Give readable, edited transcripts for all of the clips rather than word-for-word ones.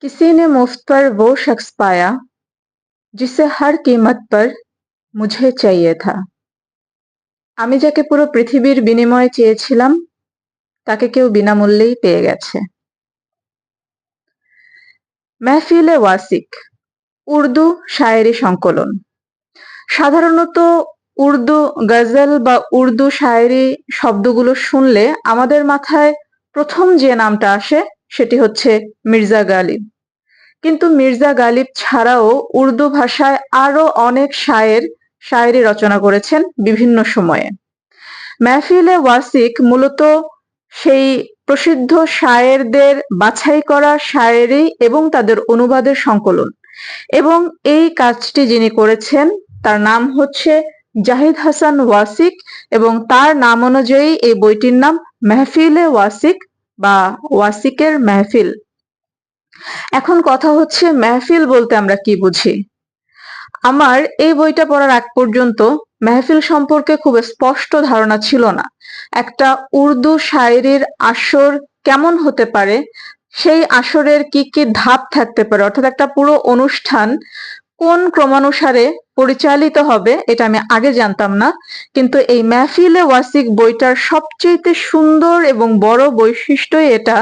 किसी ने मुफ्त पर वो शख्स पाया जिसे हर कीमत पर मुझे चाहिए था। আমি যাকে পুরো পৃথিবীর বিনিময়ে চেয়েছিলাম তাকে কেউ বিনামূল্যেই পেয়ে গেছে। মেহফিলে ওয়াসিক উর্দু শায়েরি সংকলন। সাধারণত উর্দু গজল বা উর্দু শায়েরি শব্দগুলো শুনলে আমাদের মাথায় প্রথম যে নামটা আসে সেটি হচ্ছে মির্জা গালিব। কিন্তু মির্জা গালিব ছাড়াও উর্দু ভাষায় আরো অনেক শায়েরি রচনা করেছেন বিভিন্ন সময়ে। মেহফিলে ওয়াসিক মূলত সেই প্রসিদ্ধ শায়েরদের বাছাই করা শায়েরি এবং তাদের অনুবাদের সংকলন, এবং এই কাজটি যিনি করেছেন তার নাম হচ্ছে জাহিদ হাসান ওয়াসিক, এবং তার নাম অনুযায়ী এই বইটির নাম মেহফিলে ওয়াসিক বা ওয়াসিকের মেহফিল। এখন কথা হচ্ছে মেহফিল বলতে আমরা কি বুঝি। আমার এই বইটা পড়ার আগ পর্যন্ত মেহফিল সম্পর্কে খুব স্পষ্ট ধারণা ছিল না। একটা উর্দু শায়েরির আসর কেমন হতে পারে, সেই আসরের কি কি ধাপ থাকতে পারে, অর্থাৎ একটা পুরো অনুষ্ঠান কোন ক্রমানুসারে পরিচালিত হবে এটা আমি আগে জানতাম না। কিন্তু এই মেহফিলে ওয়াসিক বইটার সবচেয়ে সুন্দর এবং বড় বৈশিষ্ট্যই এটা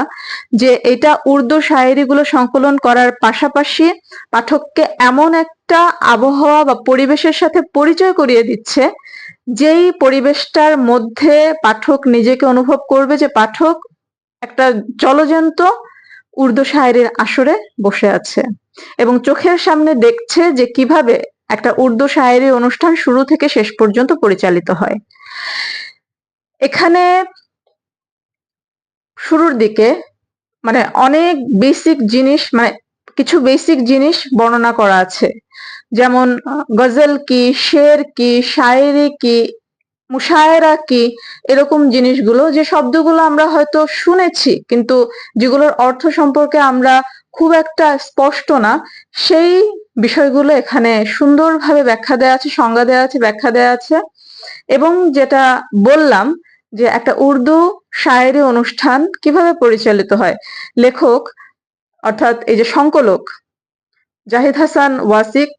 যে এটা উর্দু শায়েরিগুলো সংকলন করার পাশাপাশি পাঠককে এমন একটা আবহাওয়া বা পরিবেশের সাথে পরিচয় করিয়ে দিচ্ছে যেই পরিবেশটার মধ্যে পাঠক নিজেকে অনুভব করবে যে পাঠক একটা জলজ্যান্ত উর্দু শায়েরির আসরে বসে আছে এবং চোখের সামনে দেখছে যে কিভাবে একটা উর্দু শায়েরি অনুষ্ঠান শুরু থেকে শেষ পর্যন্ত পরিচালিত হয়। এখানে শুরুর দিকে অনেক বেসিক জিনিস, কিছু বেসিক জিনিস বর্ণনা করা আছে, যেমন গজল কি, শের কি, শায়েরি কি, মুশায়েরা কি, এরকম জিনিসগুলো যে শব্দগুলো আমরা হয়তো শুনেছি কিন্তু যেগুলোর অর্থ সম্পর্কে আমরা খুব একটা স্পষ্ট না, সেই বিষয়গুলো এখানে সুন্দরভাবে ব্যাখ্যা দেওয়া আছে, সংজ্ঞা দেওয়া আছে, ব্যাখ্যা দেওয়া আছে। এবং যেটা বললাম যে একটা উর্দু শায়েরি অনুষ্ঠান কিভাবে পরিচালিত হয়, লেখক অর্থাৎ এই যে সংকলক জাহিদ হাসান ওয়াসিক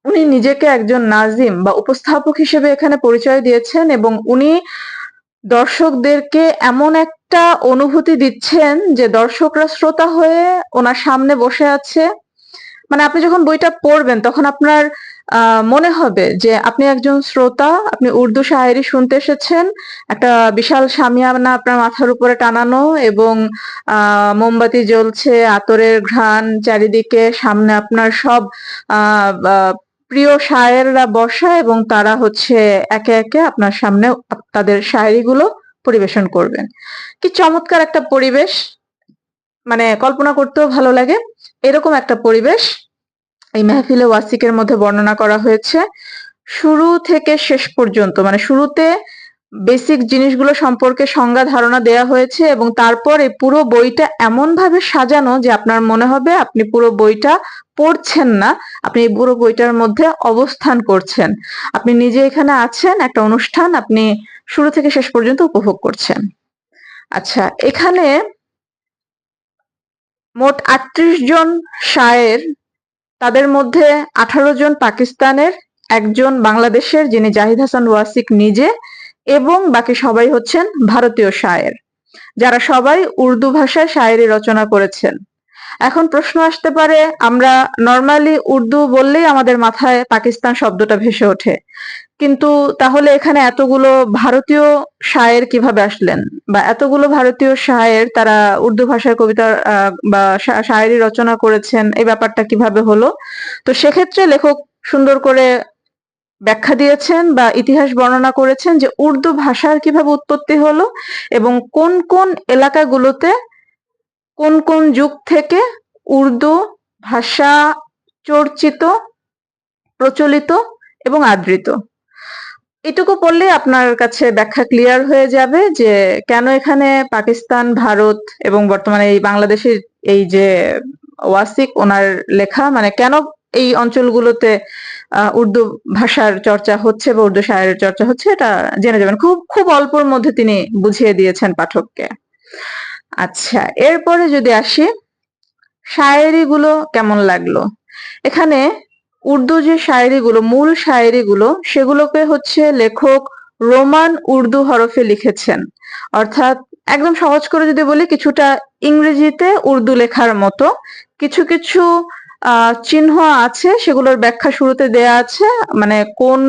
উনি নিজেকে একজন নাজিম বা উপস্থাপক হিসেবে এখানে পরিচয় দিয়েছেন, এবং উনি দর্শকদেরকে এমন একটা অনুভূতি দিচ্ছেন যে দর্শকরা শ্রোতা হয়ে ওনার সামনে বসে আছে। আপনি যখন বইটা পড়বেন তখন আপনার মনে হবে যে আপনি একজন শ্রোতা, আপনি উর্দু শায়েরি শুনতে এসেছেন, একটা বিশাল শামিয়ানা আপনার মাথার উপরে টানানো এবং মোমবাতি জ্বলছে, আতরের ঘ্রাণ চারিদিকে, সামনে আপনার সব প্রিয় শায়েররা বসা এবং তারা হচ্ছে একে একে আপনার সামনে তাদের শায়েরিগুলো পরিবেশন করবেন। কি চমৎকার একটা পরিবেশ, কল্পনা করতেও ভালো লাগে। এরকম একটা পরিবেশ এই মেহফিলে ওয়াসিকের মধ্যে বর্ণনা করা হয়েছে। শুরু থেকে শেষ পর্যন্ত শুরুতে বেসিক জিনিসগুলো সম্পর্কে সংজ্ঞা ধারণা দেয়া হয়েছে এবং তারপর এই পুরো বইটা এমন ভাবে সাজানো যে আপনার মনে হবে আপনি পুরো বইটা পড়ছেন না, আপনি এই পুরো বইটার মধ্যে অবস্থান করছেন, আপনি নিজে এখানে আছেন, একটা অনুষ্ঠান আপনি শুরু থেকে শেষ পর্যন্ত উপভোগ করছেন। আচ্ছা, এখানে মোট ৩৮ জন শায়ের, তাদের মধ্যে ১৮ জন পাকিস্তানের, একজন বাংলাদেশের যিনি জাহিদ হাসান ওয়াসিক নিজে, এবং বাকি সবাই হচ্ছেন ভারতীয় শায়ের, যারা সবাই উর্দু ভাষায় শায়েরি রচনা করেছেন। এখন প্রশ্ন আসতে পারে, আমরা নরমালি উর্দু বললেই আমাদের মাথায় পাকিস্তান শব্দটা ভেসে ওঠে, কিন্তু তাহলে এখানে এতগুলো ভারতীয় শায়ের কিভাবে আসলেন, বা এতগুলো ভারতীয় শায়ের তারা উর্দু ভাষায় কবিতা বা শায়েরি রচনা করেছেন, এই ব্যাপারটা কিভাবে হলো? তো সেক্ষেত্রে লেখক সুন্দর করে ব্যাখ্যা দিয়েছেন বা ইতিহাস বর্ণনা করেছেন যে উর্দু ভাষার কিভাবে উৎপত্তি হলো এবং কোন কোন এলাকাগুলোতে কোন কোন যুগ থেকে উর্দু ভাষা চর্চিত, প্রচলিত এবং আদৃত। এটুকু পড়লে আপনার কাছে ব্যাখ্যা ক্লিয়ার হয়ে যাবে যে কেন এখানে পাকিস্তান, ভারত এবং বর্তমানে এই বাংলাদেশের এই যে ওয়াসিক ওনার লেখা কেন এই অঞ্চলগুলোতে উর্দু ভাষার চর্চা হচ্ছে বা উর্দু শায়ের চর্চা হচ্ছে, এটা জেনে যাবেন। খুব খুব অল্পর মধ্যে তিনি বুঝিয়ে দিয়েছেন পাঠককে। আচ্ছা, এরপরে যদি আসি শায়েরিগুলো কেমন লাগলো? এখানে উর্দু যে শায়েরিগুলো, মূল শায়েরিগুলো, সেগুলোকে হচ্ছে লেখক রোমান উর্দু হরফে লিখেছেন। অর্থাৎ একদম সহজ করে যদি বলি, কিছুটা ইংরেজিতে উর্দু লেখার মতো। কিছু কিছু চিহ্ন আছে, সেগুলোর ব্যাখ্যা শুরুতে দেয়া আছে, মানে কোন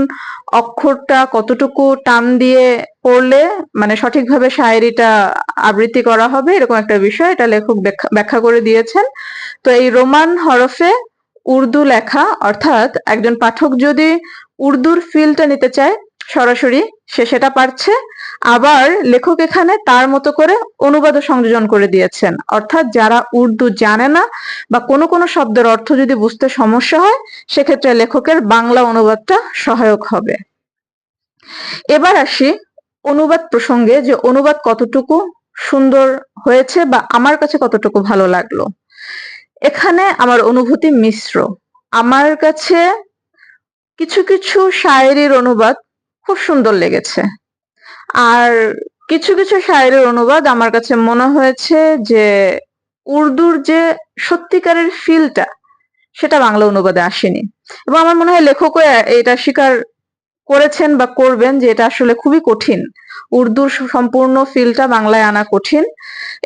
অক্ষরটা কতটুকু টান দিয়ে পড়লে মানে সঠিকভাবে শায়েরিটা আবৃত্তি করা হবে, এরকম একটা বিষয় এটা লেখক ব্যাখ্যা করে দিয়েছেন। তো এই রোমান হরফে উর্দু লেখা, অর্থাৎ একজন পাঠক যদি উর্দুর ফিলটা নিতে চায় সরাসরি, সে সেটা পারছে। আবার লেখক এখানে তার মতো করে অনুবাদও সংযোজন করে দিয়েছেন, অর্থাৎ যারা উর্দু জানে না বা কোনো কোনো শব্দের অর্থ যদি বুঝতে সমস্যা হয়, সেক্ষেত্রে লেখকের বাংলা অনুবাদটা সহায়ক হবে। এবার আসি অনুবাদ প্রসঙ্গে, যে অনুবাদ কতটুকু সুন্দর হয়েছে বা আমার কাছে কতটুকু ভালো লাগলো। এখানে আমার অনুভূতি মিশ্র। আমার কাছে কিছু কিছু শায়েরির অনুবাদ খুব সুন্দর লেগেছে, আর কিছু কিছু শায়েরির অনুবাদ আমার কাছে মনে হয়েছে যে উর্দুর যে সত্যিকারের ফিলটা, সেটা বাংলা অনুবাদে আসেনি। এবং আমার মনে হয় লেখকও এটা স্বীকার করেছেন বা করবেন যে এটা আসলে খুবই কঠিন, উর্দুর সম্পূর্ণ ফিলটা বাংলায় আনা কঠিন।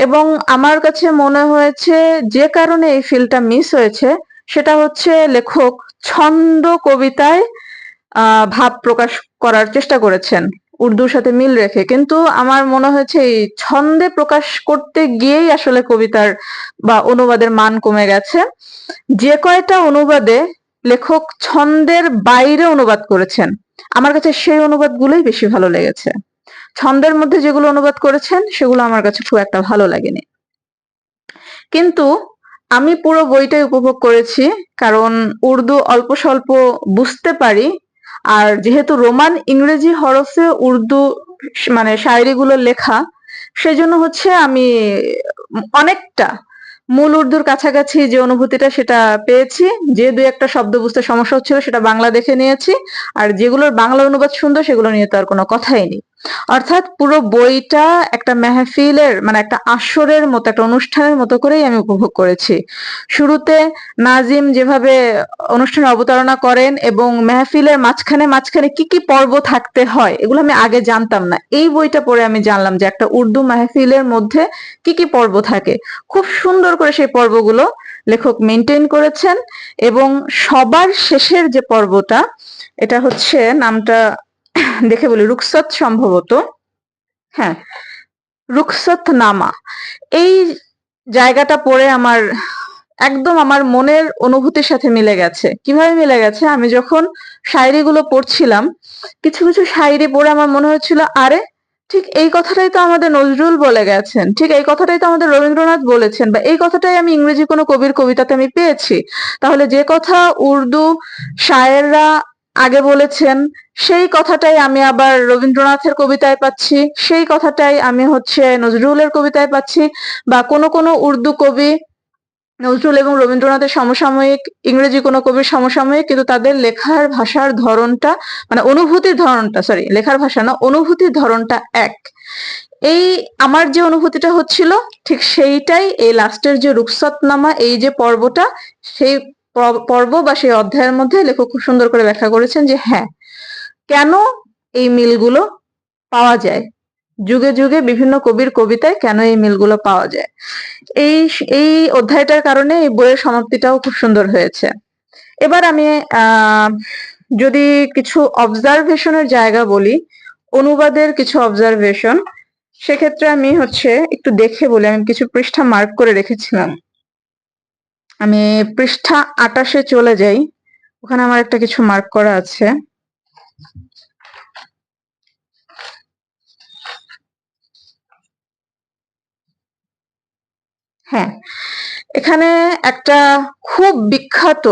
এবং আমার কাছে মনে হয়েছে যে কারণে এই ফিলটা মিস হয়েছে, সেটা হচ্ছে লেখক ছন্দ কবিতায় ভাব প্রকাশ করার চেষ্টা করেছেন উর্দুর সাথে মিল রেখে, কিন্তু আমার মনে হয়েছে এই ছন্দে প্রকাশ করতে গিয়েই আসলে কবিতার বা অনুবাদের মান কমে গেছে। যে কয়টা অনুবাদে লেখক ছন্দের বাইরে অনুবাদ করেছেন, আমার কাছে সেই অনুবাদগুলোই বেশি ভালো লেগেছে। ছন্দের মধ্যে যেগুলো অনুবাদ করেছেন সেগুলো আমার কাছে খুব একটা ভালো লাগেনি। কিন্তু আমি পুরো বইটাই উপভোগ করেছি, কারণ উর্দু অল্প স্বল্প বুঝতে পারি। আর যেহেতু রোমান ইংরেজি হরফে উর্দু মানে শায়েরিগুলো লেখা, সেজন্য হচ্ছে আমি অনেকটা মূল উর্দুর কাছাকাছি যে অনুভূতিটা সেটা পেয়েছি। যে দুই একটা শব্দ বুঝতে সমস্যা হচ্ছিল সেটা বাংলা দেখে নিয়েছি, আর যেগুলোর বাংলা অনুবাদ সুন্দর সেগুলো নিয়ে তো আর কোনো কথাই নেই। অর্থাৎ পুরো বইটা একটা মেহফিলের মানে একটা আসরের মতো, একটা অনুষ্ঠানের মতো করেই আমি উপভোগ করেছি। শুরুতে নাজিম যেভাবে অনুষ্ঠানে অবতারণা করেন এবং মেহফিলের মাঝখানে মাঝখানে কি কি পর্ব থাকতে হয়, এগুলো আমি আগে জানতাম না। এই বইটা পড়ে আমি জানলাম যে একটা উর্দু মেহফিলের মধ্যে কি কি পর্ব থাকে। খুব সুন্দর করে সেই পর্বগুলো লেখক মেনটেন করেছেন। এবং সবার শেষের যে পর্বটা, এটা হচ্ছে নামটা দেখে বলি, রুখসত সম্ভবত, হ্যাঁ, রুখসত নামা। এই জায়গাটা পড়ে আমার একদম আমার মনের অনুভূতির সাথে মিলে গেছে। কিভাবে মিলে গেছে? আমি যখন শায়েরিগুলো পড়ছিলাম, কিছু কিছু শায়েরি পড়ে আমার মনে হচ্ছিল, আরে ঠিক এই কথাটাই তো আমাদের নজরুল বলে গেছেন, ঠিক এই কথাটাই তো আমাদের রবীন্দ্রনাথ বলেছেন, বা এই কথাটাই আমি ইংরেজি কোনো কবির কবিতাতে আমি পেয়েছি। তাহলে যে কথা উর্দু শায়েররা আগে বলেছেন, সেই কথাটাই আমি আবার রবীন্দ্রনাথের কবিতায় পাচ্ছি, সেই কথাটাই আমি হচ্ছে নজরুলের কবিতায় পাচ্ছি। বা কোনো কোনো উর্দু কবি নজরুল এবং রবীন্দ্রনাথের সমসাময়িক, ইংরেজি কোনো কবির সমসাময়িক, কিন্তু তাদের লেখার ভাষার ধরনটা মানে অনুভূতির ধরনটা, সরি লেখার ভাষা না, অনুভূতির ধরনটা এক। এই আমার যে অনুভূতিটা হচ্ছিল, ঠিক সেইটাই এই লাস্টের যে রুখসতনামা এই যে পর্বটা, সেই পর্ব বা সেই অধ্যায়ের মধ্যে লেখক খুব সুন্দর করে ব্যাখ্যা করেছেন যে হ্যাঁ, কেন এই মিলগুলো পাওয়া যায়, যুগে যুগে বিভিন্ন কবির কবিতায় কেন এই মিলগুলো পাওয়া যায়। এই এই অধ্যায়টার কারণে এই বইয়ের সমাপ্তিটাও খুব সুন্দর হয়েছে। এবার আমি যদি কিছু অবজারভেশনের জায়গা বলি, অনুবাদের কিছু অবজারভেশন, সেক্ষেত্রে আমি হচ্ছে একটু দেখে বলি। আমি কিছু পৃষ্ঠা মার্ক করে রেখেছিলাম। আমি পৃষ্ঠা 28-এ চলে যাই, ওখানে আমার একটা কিছু মার্ক করা আছে। হ্যাঁ, এখানে একটা খুব বিখ্যাত,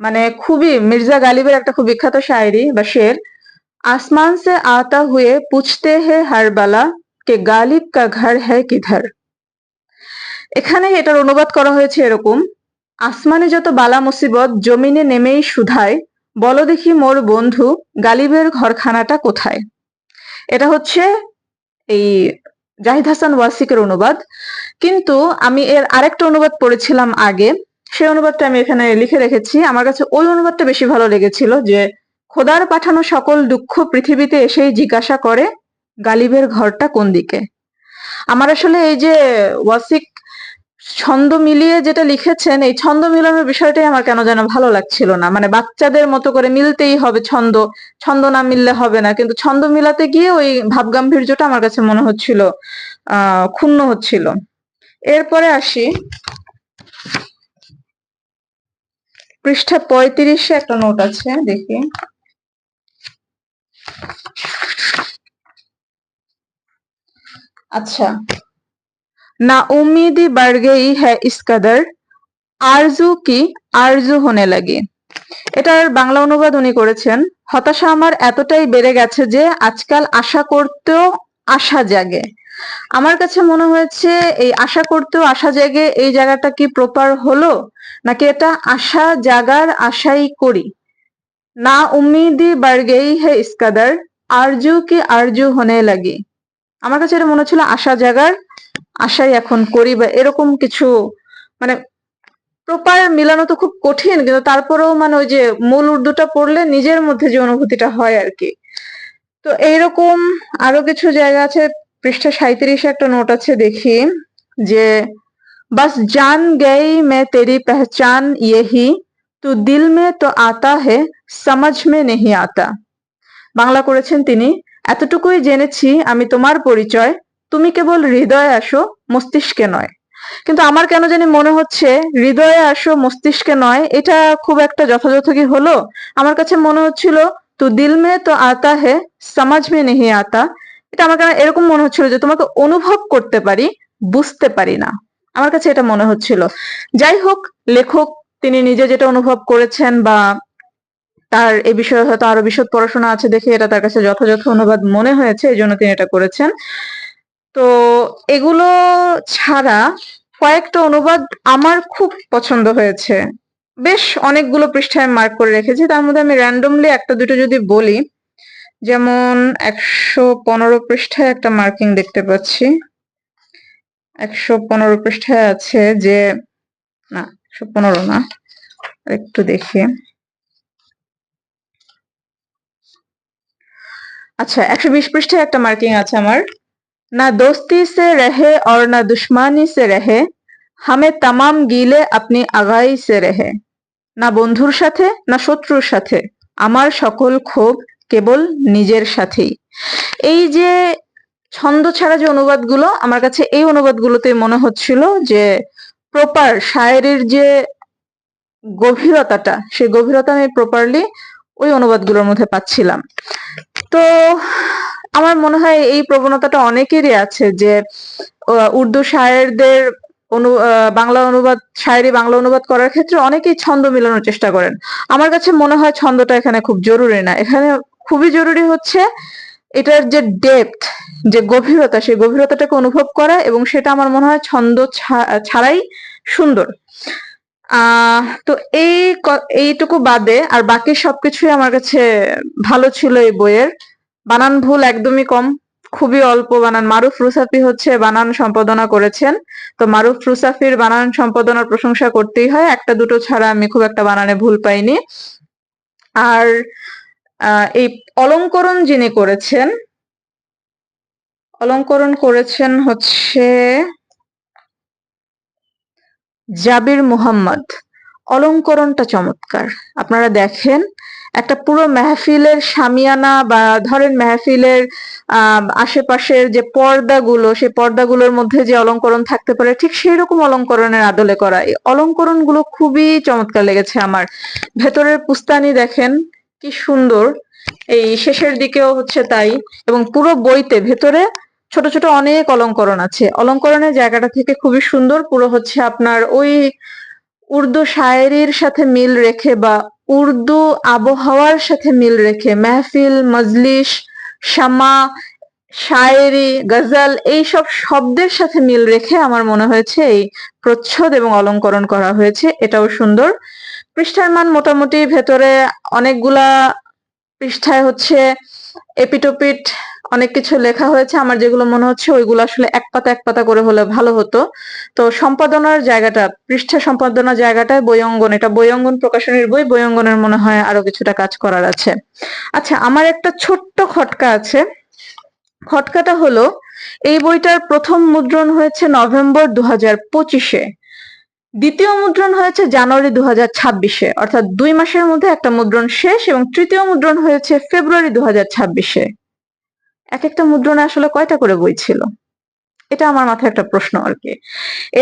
মানে খুবই মির্জা গালিবের একটা খুব বিখ্যাত শায়েরি বা শের, আসমান সে আতা হুয়ে পুছতে হে হর বালা কে গালিব কা ঘর হ্যায় কিধর। এখানে এটার অনুবাদ করা হয়েছে এরকম: আসমানে যত বালা মুসিবত জমিনে নেমেই শুধায়, বলো দেখি মোর বন্ধু গালিবের ঘরখানাটা কোথায়। এটা হচ্ছে এই জাহিদ হাসান ওয়াসিকের অনুবাদ। কিন্তু আমি এর আরেকটা অনুবাদ পড়েছিলাম আগে, সেই অনুবাদটা আমি এখানে লিখে রেখেছি। আমার কাছে ওই অনুবাদটা বেশি ভালো লেগেছিল, যে খোদার পাঠানো সকল দুঃখ পৃথিবীতে এসেই জিজ্ঞাসা করে গালিবের ঘরটা কোন দিকে। আমার আসলে এই যে ওয়াসিক ছন্দ মিলিয়ে যেটা লিখেছেন, এই ছন্দ মিলানোর বিষয়টাই আমার কেন যেন ভালো লাগছিল না। মানে বাচ্চাদের মতো করে মিলতেই হবে ছন্দ, ছন্দ না মিললে হবে না, কিন্তু ছন্দ মিলাতে গিয়ে ওই ভাবগাম্ভীর্যটা আমার কাছে মনে হচ্ছিল ক্ষুণ্ণ হচ্ছিল। এরপরে আসি পৃষ্ঠা 35-এ একটা নোট আছে, দেখি। আচ্ছা, না উম্मीदी बढ़ गई है इस कदर आरजू की आरजू होने लगी। এটার বাংলা অনুবাদ উনি করেছেন, হতাশা আমার এতটাই বেড়ে গেছে যে আজকাল আশা করতেও আশা জাগে। আমার কাছে মনে হয়েছে এই আশা করতেও আশা জাগে এই জায়গাটা কি প্রপার হলো, নাকি এটা আশা জাগার আশাই করি। না উম্मीदी बढ़ गई है इस कदर आरजू की आरजू होने लगी। আমার কাছে এটা মনে হচ্ছিল আশা জাগার আশাই এখন করি, বা এরকম কিছু। মানে প্রপার মিলানো তো খুব কঠিন, কিন্তু তারপরেও মানে ওই যে মূল উর্দুটা পড়লে নিজের মধ্যে যে অনুভূতিটা হয় আর কি। তো এইরকম আরো কিছু জায়গা আছে। পৃষ্ঠা 37-এ একটা নোট আছে, দেখি যে बस जान गई मैं तेरी पहचान यही तू दिल में तो आता है समझ में नहीं आता। বাংলা করেছেন তিনি, এতটুকুই জেনেছি আমি তোমার পরিচয়, তুমি কেবল হৃদয়ে আসো মস্তিষ্কে নয়। কিন্তু আমার কেন জানি মনে হচ্ছে হৃদয়ে আসো মস্তিষ্কে নয় এটা খুব একটা যথাযথ কি হলো। আমার কাছে মনে হচ্ছিল তু দিল মে তো আতা হে সমাজ মে নেহি আতা। এটা আমার কেন এরকম মনে হচ্ছিল যে তোমাকে অনুভব করতে পারি, বুঝতে পারি না। আমার কাছে এটা মনে হচ্ছিল। যাই হোক, লেখক তিনি নিজে যেটা অনুভব করেছেন, বা তার এ বিষয়ে হয়তো আরো বিশদ পড়াশোনা আছে দেখে এটা তার কাছে যথাযথ অনুবাদ মনে হয়েছে, এই জন্য তিনি এটা করেছেন। তো এগুলো ছাড়া কয়েকটা অনুবাদ আমার খুব পছন্দ হয়েছে। বেশ অনেকগুলো পৃষ্ঠায় মার্ক করে রেখেছি, তার মধ্যে আমি র্যান্ডমলি একটা দুটো যদি বলি, যেমন 115 পৃষ্ঠায় একটা মার্কিং দেখতে পাচ্ছি। 115 পৃষ্ঠায় আছে যে, না 115 না, একটু দেখি। আচ্ছা, 120 পৃষ্ঠায় একটা মার্কিং আছে আমার। না দোস্তি সে রহে और না দুশ্মনী সে রহে, হামে তামাম গিলে আপনি আগাই সে রহে। না বন্ধুর সাথে না শত্রুর সাথে, আমার সকল ক্ষোভ কেবল নিজের সাথেই। এই যে ছন্দ ছাড়া যে অনুবাদগুলো, আমার কাছে এই অনুবাদগুলোতে মনে হচ্ছিল যে প্রপার শায়েরির যে গভীরতাটা, সেই গভীরতা আমি প্রপারলি ওই অনুবাদগুলোর মধ্যে পাচ্ছিলাম। তো আমার মনে হয় এই প্রবণতাটা অনেকেরই আছে, যে উর্দু শায়েরদের বাংলা অনুবাদ, শায়েরি বাংলা অনুবাদ করার ক্ষেত্রে অনেকেই ছন্দ মিলানোর চেষ্টা করেন। আমার কাছে মনে হয় ছন্দটা এখানে খুব জরুরি না, এখানে খুবই জরুরি হচ্ছে এটার যে ডেপথ, যে গভীরতা, সেই গভীরতাটাকে অনুভব করা, এবং সেটা আমার মনে হয় ছন্দ ছাড়াই সুন্দর। তো এইটুকু বাদে আর বাকি সবকিছুই আমার কাছে ভালো ছিল এই বইয়ের। বানান ভুল একদমই কম, খুবই অল্প বানান। মারুফ রুসাফি হচ্ছে বানান সম্পাদনা করেছেন, তো মারুফ রুসাফির বানান সম্পাদনার প্রশংসা করতেই হয়, একটা দুটো ছাড়া আমি খুব একটা বানানে ভুল পাইনি। আর এই অলঙ্করণ যিনি করেছেন, অলঙ্করণ করেছেন হচ্ছে জাবির মুহাম্মদ। অলঙ্করণটা চমৎকার। আপনারা দেখেন, একটা পুরো মেহফিলের শামিয়ানা, বা ধরেন মেহফিলের আশেপাশের যে পর্দাগুলো, সেই পর্দাগুলোর মধ্যে যে অলঙ্করণ থাকতে পারে, ঠিক সেই রকম অলঙ্করণের আদলে করা। এই অলঙ্করণগুলো খুবই চমৎকার লেগেছে আমার। ভেতরের পুস্তানি দেখেন কি সুন্দর, এই শেষের দিকেও হচ্ছে তাই, এবং পুরো বইতে ভেতরে ছোট ছোট অনেক অলঙ্করণ আছে। অলঙ্করণের জায়গাটা থেকে খুবই সুন্দর, পুরো হচ্ছে আপনার ওই উর্দু শায়েরির সাথে মিল রেখে, বা উর্দু আবহাওয়ার সাথে মিল রেখে, মেহফিল, মজলিস, শামা, শায়েরি, গজল, এইসব শব্দের সাথে মিল রেখে আমার মনে হয়েছে এই প্রচ্ছদ এবং অলঙ্করণ করা হয়েছে। এটাও সুন্দর। পৃষ্ঠার মান মোটামুটি, ভেতরে অনেকগুলা পৃষ্ঠায় হচ্ছে এপিটোপিট অনেক কিছু লেখা হয়েছে, আমার যেগুলো মনে হচ্ছে ওইগুলো আসলে এক পাতা এক পাতা করে হলে ভালো হতো। তো সম্পাদনার জায়গাটা, পৃষ্ঠা সম্পাদনার জায়গাটায় বই অঙ্গন, এটা বই অঙ্গন প্রকাশনীর বই, বই অঙ্গনের মনে হয় আরো কিছুটা কাজ করার আছে। আচ্ছা, আমার একটা ছোট্ট খটকা আছে। খটকাটা হলো, এই বইটার প্রথম মুদ্রণ হয়েছে নভেম্বর 2025-এ, দ্বিতীয় মুদ্রণ হয়েছে জানুয়ারি 2026-এ, অর্থাৎ 2 মাসের মধ্যে একটা মুদ্রণ শেষ, এবং তৃতীয় মুদ্রণ হয়েছে ফেব্রুয়ারি 2026-এ। এক একটা মুদ্রণে আসলে কয়টা করে বই ছিল? এটা আমার মাথায় একটা প্রশ্ন আর কি।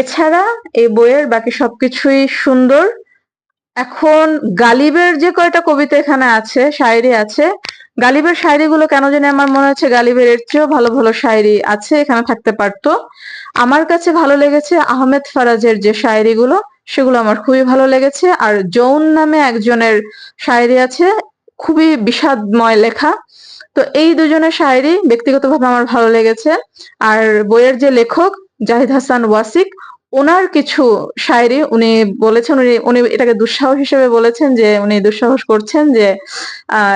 এছাড়া এই বইয়ের বাকি সবকিছুই সুন্দর। এখন গালিবের যে কয়টা কবিতা এখানে আছে, শায়েরি আছে, গালিবের শায়েরিগুলো কেন জানি আমার মনে হচ্ছে গালিবের এর চেয়েও ভালো ভালো শায়েরি আছে, এখানে থাকতে পারতো। আমার কাছে ভালো লেগেছে আহমেদ ফারাজের যে শায়েরিগুলো, সেগুলো আমার খুবই ভালো লেগেছে। আর যৌন নামে একজনের শায়েরি আছে, খুবই বিষাদময় লেখা। তো এই দুজনের শায়েরি ব্যক্তিগতভাবে আমার ভালো লেগেছে। আর বইয়ের যে লেখক জাহিদ হাসান ওয়াসিক, ওনার কিছু শায়েরি উনি বলেছেন, উনি এটাকে দুঃসাহস হিসেবে বলেছেন, যে উনি দুঃসাহস করছেন যে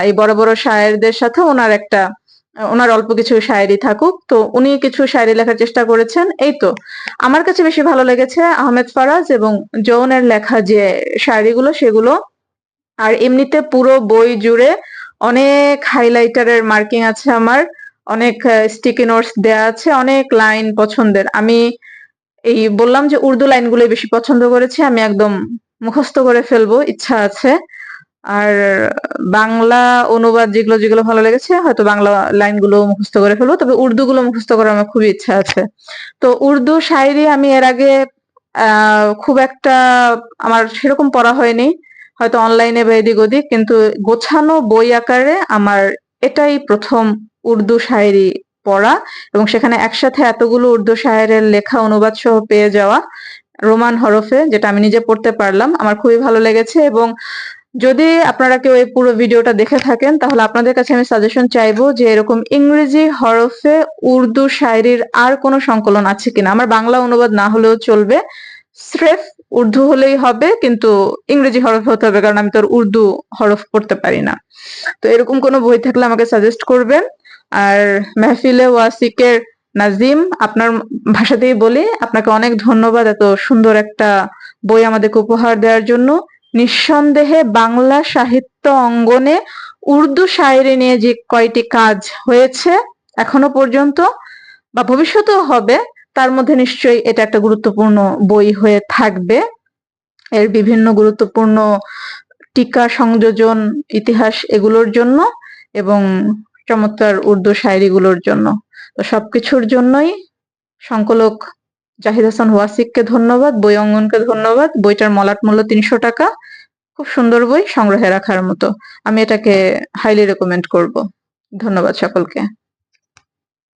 এই বড় বড় শায়েরদের সাথে ওনার অল্প কিছু শায়েরি থাকুক। তো উনি কিছু শায়েরি লেখার চেষ্টা করেছেন। এই তো আমার কাছে বেশি ভালো লেগেছে আহমেদ ফারাজ এবং যৌনের লেখা যে শায়েরিগুলো, সেগুলো। আর এমনিতে পুরো বই জুড়ে অনেক হাইলাইটারের মার্কিং আছে আমার, অনেক স্টিকি নোটস দেয়া আছে, অনেক লাইন পছন্দের। আমি এই বললাম যে উর্দু লাইনগুলো বেশি পছন্দ করেছি, আমি একদম মুখস্থ করে ফেলবো, ইচ্ছা আছে। আর বাংলা অনুবাদ যেগুলো যেগুলো ভালো লেগেছে, হয়তো বাংলা লাইনগুলো মুখস্থ করে ফেলবো, তবে উর্দু গুলো মুখস্থ করার আমার খুবই ইচ্ছা আছে। তো উর্দু শায়েরি আমি এর আগে খুব একটা আমার সেরকম পড়া হয়নি, হয়তো অনলাইনে বা এদিক ওদিক, কিন্তু গোছানো বই আকারে আমার এটাই প্রথম উর্দু শায়েরি পড়া, এবং সেখানে একসাথে এতগুলো উর্দু শায়েরের লেখা অনুবাদ সহ পেয়ে যাওয়া রোমান হরফে, যেটা আমি নিজে পড়তে পারলাম, আমার খুবই ভালো লেগেছে। এবং যদি আপনারা কেউ এই পুরো ভিডিওটা দেখে থাকেন, তাহলে আপনাদের কাছে আমি সাজেশন চাইবো যে এরকম ইংরেজি হরফে উর্দু শায়েরির আর কোনো সংকলন আছে কিনা। আমার বাংলা অনুবাদ না হলেও চলবে, স্রেফ উর্দু হলেই হবে, কিন্তু ইংরেজি হরফ হতে হবে, কারণ আমি তো আর উর্দু হরফ পড়তে পারি না। তো এরকম কোনো বই থাকলে আমাকে সাজেস্ট করবেন। আর মেহফিলে ওয়াসিকের নাজিম, আপনার ভাষাতেই বলি, আপনাকে অনেক ধন্যবাদ এত সুন্দর একটা বই আমাদেরকে উপহার দেওয়ার জন্য। নিঃসন্দেহে বাংলা সাহিত্য অঙ্গনে উর্দু শায়েরি নিয়ে যে কয়টি কাজ হয়েছে এখনো পর্যন্ত বা ভবিষ্যতেও হবে, তার মধ্যে নিশ্চয়ই এটা একটা গুরুত্বপূর্ণ বই হয়ে থাকবে। এর বিভিন্ন গুরুত্বপূর্ণ টিকা, সংযোজন, ইতিহাস এগুলোর জন্য, এবং চমৎকার উর্দু শায়েরিগুলোর জন্য। তো সবকিছুর জন্যই সংকলক জাহিদ হাসান ওয়াসিককে ধন্যবাদ, বই অঙ্গনকে ধন্যবাদ। বইটার মলাট মূল্য ৩০০ টাকা। খুব সুন্দর বই, সংগ্রহে রাখার মতো। আমি এটাকে হাইলি রেকমেন্ড করব। ধন্যবাদ সকলকে।